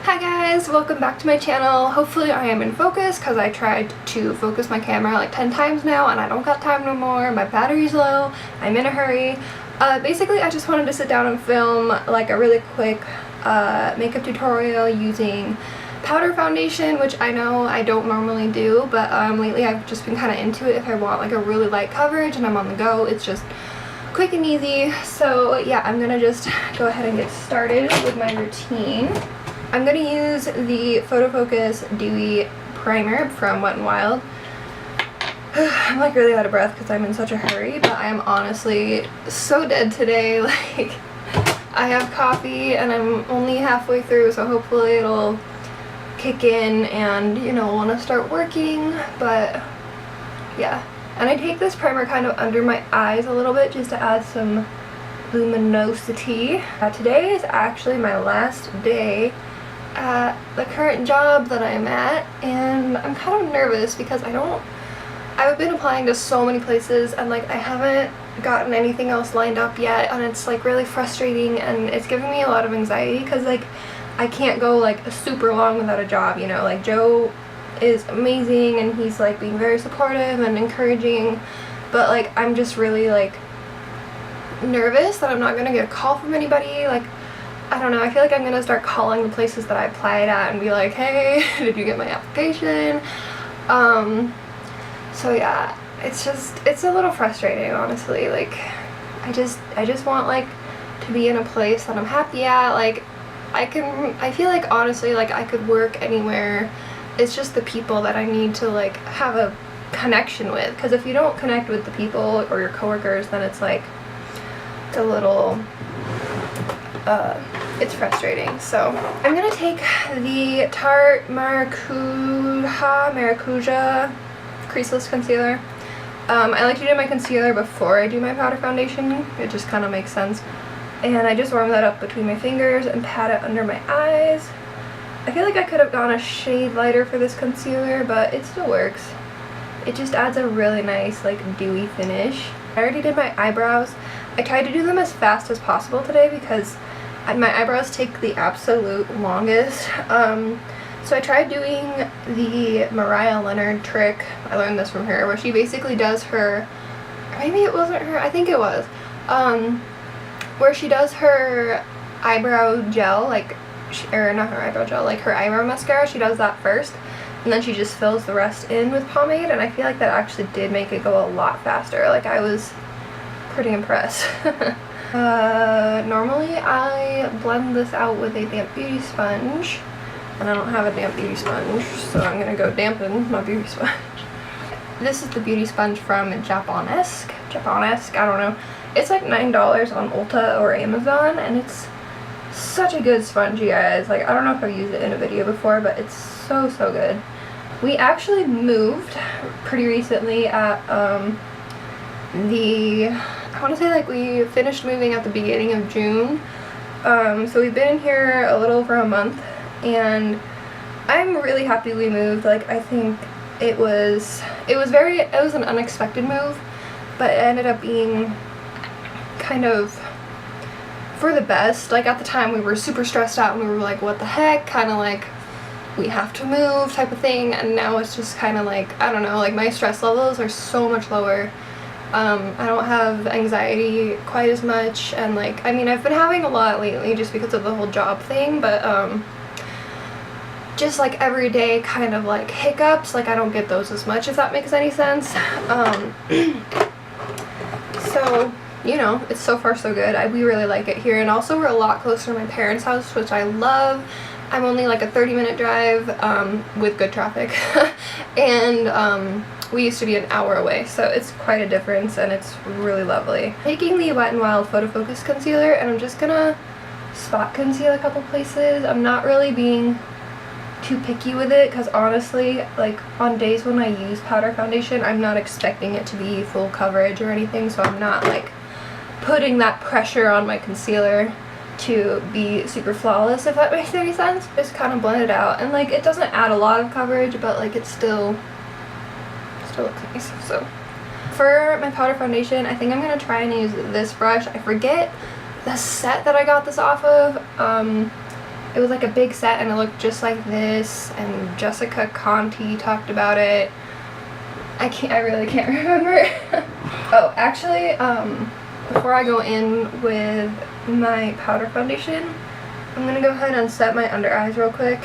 Hi guys, welcome back to my channel. Hopefully I am in focus because I tried to focus my camera like 10 times now and I don't got time no more. My battery's low, I'm in a hurry. Basically I just wanted to sit down and film like a really quick makeup tutorial using powder foundation, which I know I don't normally do, but lately I've just been kind of into it if I want like a really light coverage and I'm on the go. It's just quick and easy. So yeah, I'm gonna just go ahead and get started with my routine. I'm going to use the Photo Focus Dewy Primer from Wet n Wild. I'm like really out of breath because I'm in such a hurry, but I am honestly so dead today. Like, I have coffee and I'm only halfway through, so hopefully it'll kick in and, you know, want to start working. But yeah, and I take this primer kind of under my eyes a little bit just to add some luminosity. Today is actually my last day at the current job that I'm at, and I'm kind of nervous because I've been applying to so many places and like I haven't gotten anything else lined up yet, and it's like really frustrating and it's giving me a lot of anxiety because like I can't go like super long without a job, you know. Like Joe is amazing and he's like being very supportive and encouraging, but like I'm just really like nervous that I'm not gonna get a call from anybody. Like, I don't know, I feel like I'm gonna start calling the places that I applied at and be like, hey, did you get my application? So yeah, it's a little frustrating, honestly. Like, I just want like to be in a place that I'm happy at. Like, I feel like honestly like I could work anywhere. It's just the people that I need to like have a connection with, because if you don't connect with the people or your coworkers, then it's like it's a little it's frustrating. So I'm gonna take the Tarte Maracuja Creaseless concealer. I like to do my concealer before I do my powder foundation. It just kind of makes sense. And I just warm that up between my fingers and pat it under my eyes. I feel like I could have gone a shade lighter for this concealer, but it still works. It just adds a really nice like dewy finish. I already did my eyebrows. I tried to do them as fast as possible today because my eyebrows take the absolute longest. So I tried doing the Mariah Leonard trick. I learned this from her, where she basically does her, maybe it wasn't her, I think it was, where she does her eyebrow gel, like, or not her eyebrow gel, like her eyebrow mascara. She does that first, and then she just fills the rest in with pomade, and I feel like that actually did make it go a lot faster. Like, I was pretty impressed. Normally I blend this out with a damp beauty sponge, and I don't have a damp beauty sponge, so I'm gonna go dampen my beauty sponge. This is the beauty sponge from Japonesque, I don't know. It's like $9 on Ulta or Amazon, and it's such a good sponge, you guys. Like, I don't know if I've used it in a video before, but it's so good. We actually moved pretty recently at I want to say like we finished moving at the beginning of June. So we've been in here a little over a month, and I'm really happy we moved. Like, I think it was an unexpected move, but it ended up being kind of for the best. Like, at the time we were super stressed out and we were like, what the heck, kind of like we have to move type of thing, and now it's just kind of like, I don't know, like my stress levels are so much lower. I don't have anxiety quite as much, and like, I mean, I've been having a lot lately just because of the whole job thing, but just like everyday kind of like hiccups, like I don't get those as much, if that makes any sense. So, you know, it's so far so good. We really like it here, and also we're a lot closer to my parents' house, which I love. I'm only like a 30-minute drive with good traffic, and we used to be an hour away, so it's quite a difference, and it's really lovely. Taking the Wet n Wild Photo Focus Concealer, and I'm just gonna spot conceal a couple places. I'm not really being too picky with it, because honestly, like on days when I use powder foundation, I'm not expecting it to be full coverage or anything, so I'm not like putting that pressure on my concealer to be super flawless, if that makes any sense. Just kind of blend it out, and like it doesn't add a lot of coverage, but like it still looks nice. So for my powder foundation, I think I'm gonna try and use this brush. I forget the set that I got this off of. It was like a big set and it looked just like this, and Jessica Conti talked about it. I really can't remember. Oh, actually, before I go in with my powder foundation, I'm gonna go ahead and set my under eyes real quick.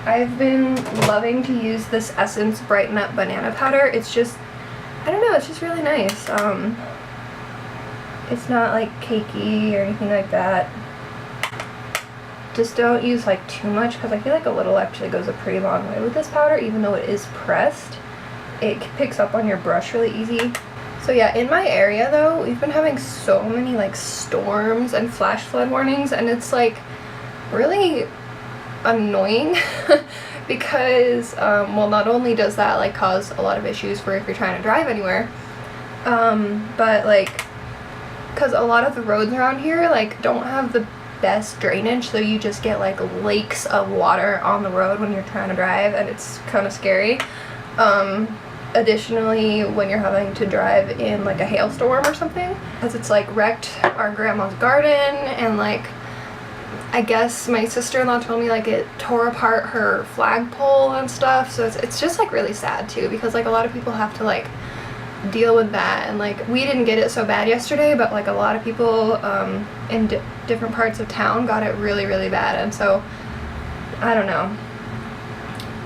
I've been loving to use this Essence Brighten Up Banana Powder. It's just, I don't know, it's just really nice. It's not like cakey or anything like that. Just don't use like too much, because I feel like a little actually goes a pretty long way with this powder, even though it is pressed. It picks up on your brush really easy. So yeah, in my area though, we've been having so many like storms and flash flood warnings, and it's like really annoying because well, not only does that like cause a lot of issues for if you're trying to drive anywhere, but like because a lot of the roads around here like don't have the best drainage, so you just get like lakes of water on the road when you're trying to drive, and it's kind of scary. Additionally, when you're having to drive in like a hailstorm or something, because it's like wrecked our grandma's garden, and like I guess my sister-in-law told me like it tore apart her flagpole and stuff, so it's just like really sad too, because like a lot of people have to like deal with that, and like we didn't get it so bad yesterday, but like a lot of people in different parts of town got it really, really bad. And so I don't know,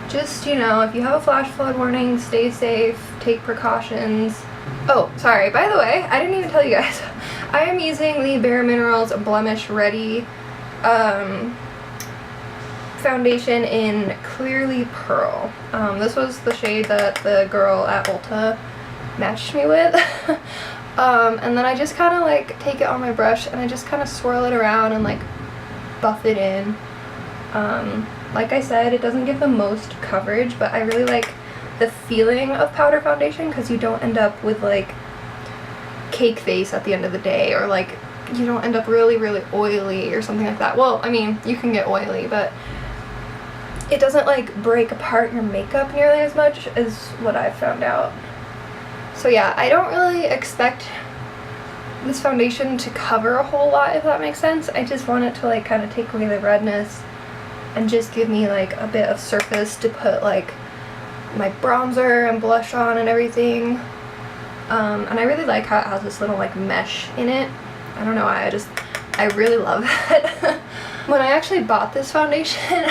just, you know, if you have a flash flood warning, stay safe, take precautions. Oh, sorry, by the way, I didn't even tell you guys, I am using the Bare Minerals Blemish Ready foundation in Clearly Pearl. This was the shade that the girl at Ulta matched me with. And then I just kind of like take it on my brush and I just kind of swirl it around and like buff it in. Like I said, it doesn't give the most coverage, but I really like the feeling of powder foundation, because you don't end up with like cake face at the end of the day, or like you don't end up really, really oily or something like that. Well, I mean, you can get oily, but it doesn't like break apart your makeup nearly as much as what I've found out. So yeah, I don't really expect this foundation to cover a whole lot, if that makes sense. I just want it to like kind of take away the redness and just give me like a bit of surface to put like my bronzer and blush on and everything. And I really like how it has this little like mesh in it. I don't know why, I really love it. When I actually bought this foundation,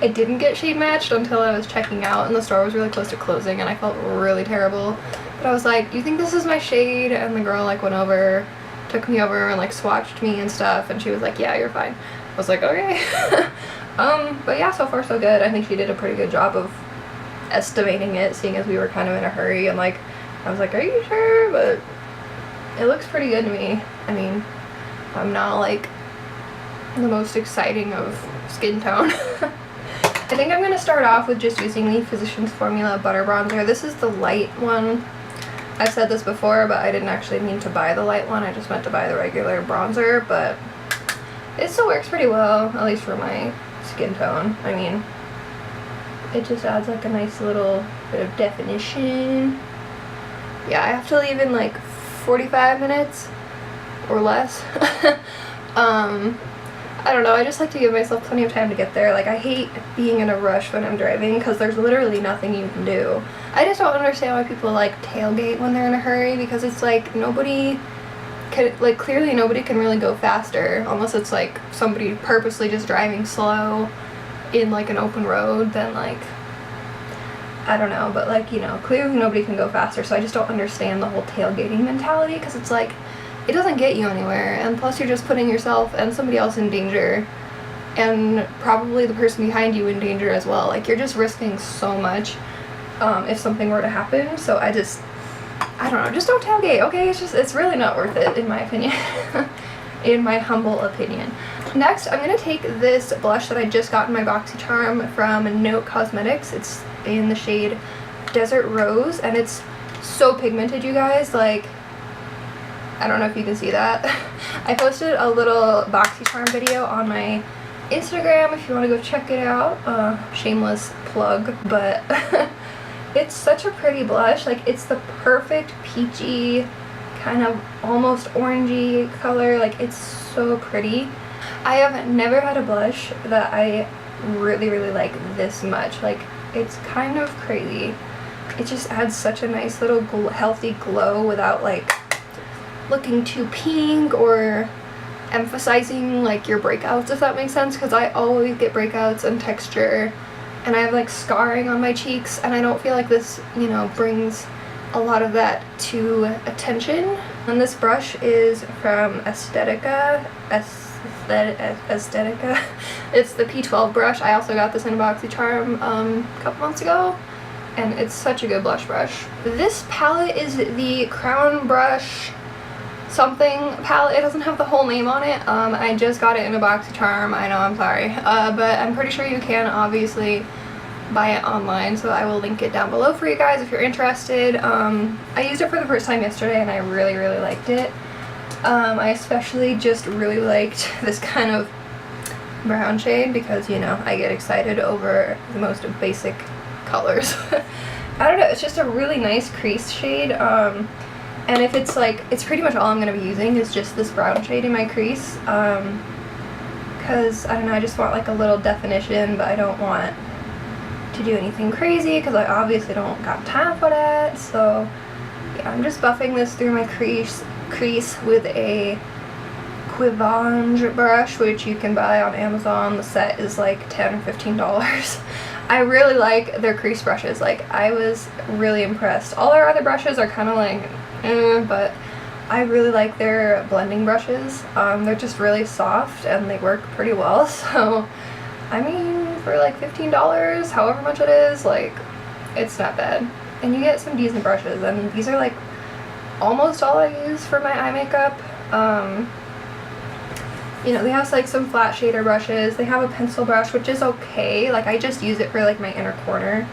it didn't get shade matched until I was checking out and the store was really close to closing, and I felt really terrible. But I was like, you think this is my shade? And the girl like went over, took me over and like swatched me and stuff, and she was like, yeah, you're fine. I was like, okay. But yeah, so far so good. I think she did a pretty good job of estimating it, seeing as we were kind of in a hurry, and like I was like, are you sure? But it looks pretty good to me. I mean, I'm not like the most exciting of skin tone. I think I'm going to start off with just using the Physicians Formula Butter Bronzer. This is the light one. I've said this before, but I didn't actually mean to buy the light one. I just meant to buy the regular bronzer, but it still works pretty well, at least for my skin tone. I mean, it just adds like a nice little bit of definition. Yeah, I have to leave in like 45 minutes or less. I don't know, I just like to give myself plenty of time to get there. Like, I hate being in a rush when I'm driving because there's literally nothing you can do. I just don't understand why people like tailgate when they're in a hurry, because it's like nobody can, like, clearly nobody can really go faster unless it's like somebody purposely just driving slow in like an open road. Then like, I don't know, but like, you know, clearly nobody can go faster, so I just don't understand the whole tailgating mentality, because it's like, it doesn't get you anywhere, and plus you're just putting yourself and somebody else in danger, and probably the person behind you in danger as well. Like, you're just risking so much if something were to happen. So I don't know, just don't tailgate, okay? It's really not worth it, in my opinion. In my humble opinion. Next, I'm going to take this blush that I just got in my BoxyCharm from Note Cosmetics. It's in the shade Desert Rose, and it's so pigmented, you guys. Like, I don't know if you can see that. I posted a little BoxyCharm video on my Instagram if you want to go check it out. Shameless plug, but it's such a pretty blush. Like, it's the perfect peachy, kind of almost orangey color. Like, it's so pretty. I have never had a blush that I really like this much. Like, it's kind of crazy. It just adds such a nice little healthy glow without like looking too pink or emphasizing like your breakouts, if that makes sense, because I always get breakouts and texture, and I have like scarring on my cheeks, and I don't feel like this, you know, brings a lot of that to attention. And this brush is from Aesthetica. It's the P12 brush. I also got this in a BoxyCharm a couple months ago, and it's such a good blush brush. This palette is the Crown Brush something palette. It doesn't have the whole name on it. I just got it in a BoxyCharm. I know, I'm sorry. But I'm pretty sure you can obviously buy it online, so I will link it down below for you guys if you're interested. I used it for the first time yesterday and I really liked it. I especially just really liked this kind of brown shade because, you know, I get excited over the most basic colors. I don't know, it's just a really nice crease shade. And if it's like, it's pretty much all I'm going to be using is just this brown shade in my crease. Because, I don't know, I just want like a little definition, but I don't want to do anything crazy because I obviously don't got time for that. So yeah, I'm just buffing this through my crease with a Quivange brush, which you can buy on Amazon. The set is like $10 or $15. I really like their crease brushes. Like, I was really impressed. All their other brushes are kind of like but I really like their blending brushes. They're just really soft and they work pretty well. So I mean, for like $15, however much it is, like, it's not bad. And you get some decent brushes, and these are like almost all I use for my eye makeup. You know, they have like some flat shader brushes. They have a pencil brush, which is okay. Like, I just use it for like my inner corner.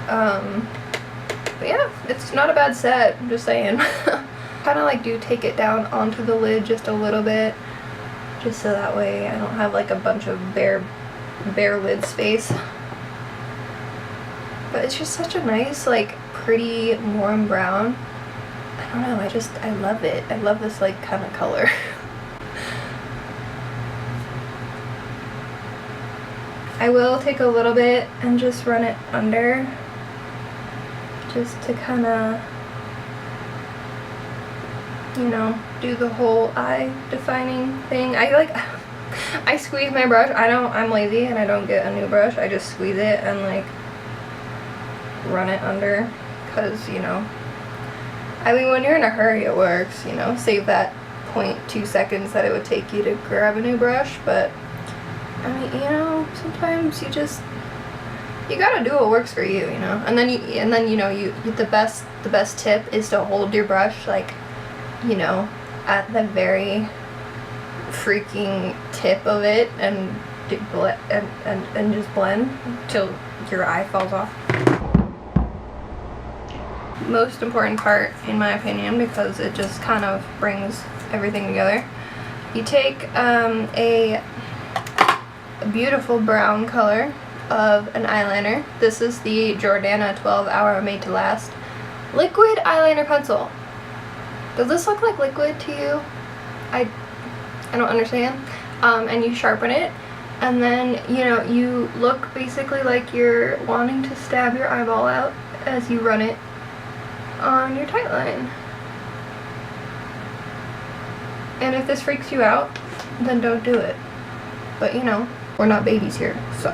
But yeah, it's not a bad set, I'm just saying. Kind of like do take it down onto the lid just a little bit, just so that way I don't have like a bunch of bare lid space. But it's just such a nice, like, pretty warm brown. I don't know, I love it. I love this like kind of color. I will take a little bit and just run it under, just to kind of, you know, do the whole eye defining thing. I squeeze my brush. I'm lazy and I don't get a new brush. I just squeeze it and like run it under, because, you know, I mean, when you're in a hurry it works, you know, save that 0.2 seconds that it would take you to grab a new brush. But I mean, you know, sometimes you gotta do what works for you, you know. And then you know, the best tip is to hold your brush, like, you know, at the very freaking tip of it, and just blend till your eye falls off. Most important part, in my opinion, because it just kind of brings everything together. You take a beautiful brown color of an eyeliner. This is the Jordana 12 Hour Made to Last liquid eyeliner pencil. Does this look like liquid to you? I don't understand. And you sharpen it, and then, you know, you look basically like you're wanting to stab your eyeball out as you run it on your tight line. And if this freaks you out, then don't do it. But, you know, we're not babies here, so.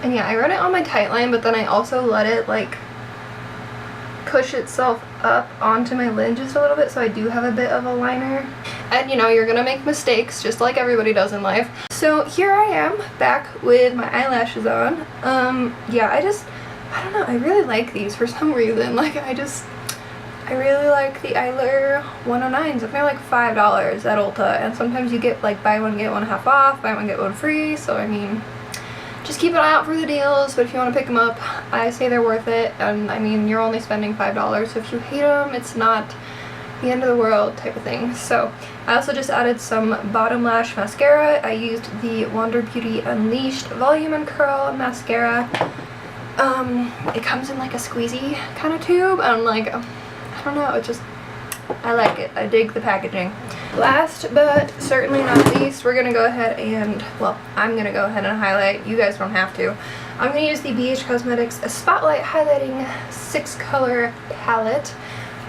And yeah, I run it on my tight line, but then I also let it like push itself up onto my lid just a little bit, so I do have a bit of a liner. And, you know, you're gonna make mistakes just like everybody does in life. So here I am back with my eyelashes on. Yeah, I don't know, I really like these for some reason. Like, I really like the Eyeliner 109s. They're like $5 at Ulta, and sometimes you get like buy one get one half off, buy one get one free. So I mean, just keep an eye out for the deals, but if you want to pick them up, I say they're worth it. And I mean, you're only spending $5, so if you hate them, it's not the end of the world type of thing. So I also just added some bottom lash mascara. I used the Wander Beauty Unleashed Volume and Curl mascara. It comes in like a squeezy kind of tube, and like, I don't know, it just, I like it. I dig the packaging. Last but certainly not least, we're gonna go ahead and, well, I'm gonna go ahead and highlight. You guys don't have to. I'm gonna use the BH Cosmetics Spotlight Highlighting 6-color palette.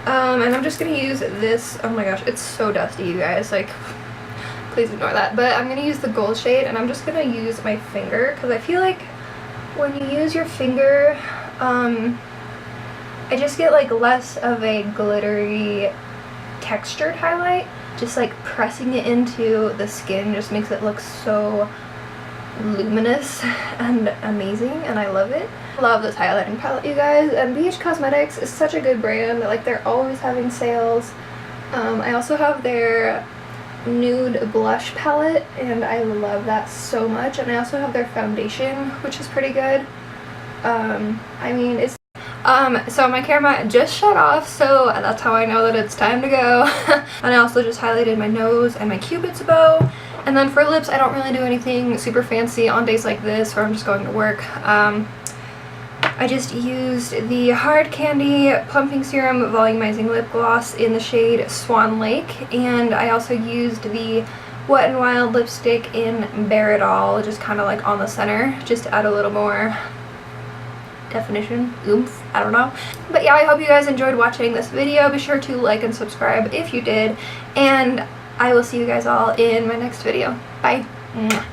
And I'm just gonna use this. Oh my gosh, it's so dusty, you guys. Like, please ignore that. But I'm gonna use the gold shade, and I'm just gonna use my finger because I feel like when you use your finger, I just get like less of a glittery textured highlight. Just like pressing it into the skin just makes it look so luminous and amazing, and I love it. I love this highlighting palette, you guys, and BH Cosmetics is such a good brand. Like, they're always having sales. I also have their nude blush palette, and I love that so much, and I also have their foundation, which is pretty good. I mean, it's so my camera just shut off, so that's how I know that it's time to go. And I also just highlighted my nose and my cupid's bow. And then for lips, I don't really do anything super fancy on days like this where I'm just going to work. I just used the Hard Candy Plumping Serum Volumizing Lip Gloss in the shade Swan Lake, and I also used the Wet n Wild lipstick in Bear It All, just kind of like on the center, just to add a little more definition, oomph, I don't know. But yeah, I hope you guys enjoyed watching this video. Be sure to like and subscribe if you did, and I will see you guys all in my next video. Bye. Mwah.